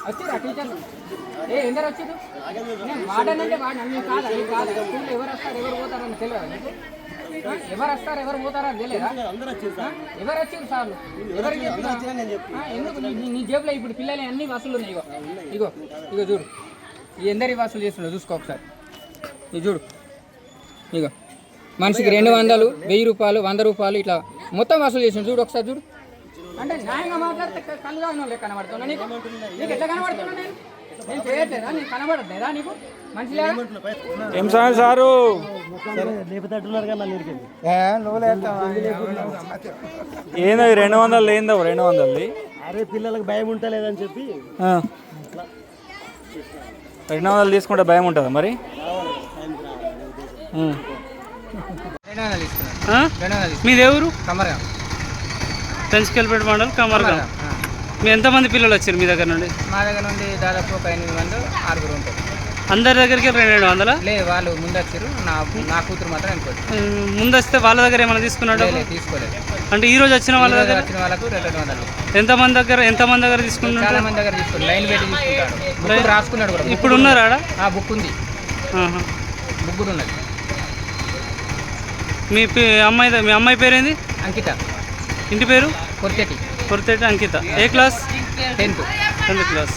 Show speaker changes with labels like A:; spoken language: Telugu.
A: వచ్చిరా టీచర్లు ఎందరు వచ్చారు వాడనంటే వాడు అన్నీ కాదు అన్నీ కాదు స్కూల్లో ఎవరు వస్తారు ఎవరు పోతారని తెలియదా నీకు ఎవరు వస్తారు ఎవరు పోతారని తెలియదా ఎవరు వచ్చారు సార్లు ఎవరికి ఎందుకు నీ జేబులో ఇప్పుడు పిల్లలు అన్ని వసూలు ఉన్నాయి ఇగో ఇగో ఇగో చూడు ఈ ఎందరి వసూలు చేస్తున్నావు చూసుకో ఒకసారి ఇది చూడు ఇగో మనిషికి 200 1000 రూపాయలు 100 రూపాయలు ఇట్లా మొత్తం వసూలు చేసిన చూడు ఒకసారి చూడు అంటే న్యాయంగా మాట్లాడితే కళ్ళు కాని వాళ్ళే కనబడుతున్నా నీకు నీకు ఎట్లా కనబడుతున్నా నేను చేయట్లేదా నీకు కనబడట్లేదా నీకు మంచిగా
B: ఏం సారు ఏంది 200 ఏందో 200
C: అరే పిల్లలకు భయం ఉంటా లేదని చెప్పి
B: 200 తీసుకుంటే భయం ఉంటుందా మరి
D: మీది ఎవరు?
A: కమరగా
D: పెంచుకెళ్ళిపెట్ట మండలం కమర్గా. మీ ఎంతమంది పిల్లలు వచ్చారు మీ దగ్గర నుండి?
A: మా దగ్గర నుండి దాదాపు ఒక 8 మంది 6 ఉంటారు.
D: అందరి దగ్గరికి 200
A: లేదు వాళ్ళు ముందు వచ్చారు నా కూతురు మాత్రం అనుకోవచ్చు.
D: ముందు వస్తే వాళ్ళ దగ్గర ఏమైనా తీసుకున్నాడు?
A: తీసుకోలేదు.
D: అంటే ఈ రోజు వచ్చిన వాళ్ళ దగ్గర
A: వచ్చిన వాళ్ళకు 200.
D: ఎంతమంది దగ్గర తీసుకున్నాడు?
A: చాలా మంది దగ్గర తీసుకున్నాడు. లైన్ పెట్టి తీసుకుంటాడు. రాసుకున్నాడు కూడా.
D: ఇప్పుడు ఉన్నారా?
A: బుక్ ఉంది. బుక్ కూడా ఉన్నది.
D: మీ అమ్మాయి పేరేంది?
A: అంకిత.
D: ఇంటి పేరు?
A: కొర్తేటి
D: అంకిత. ఏ క్లాస్?
A: 10th
D: class.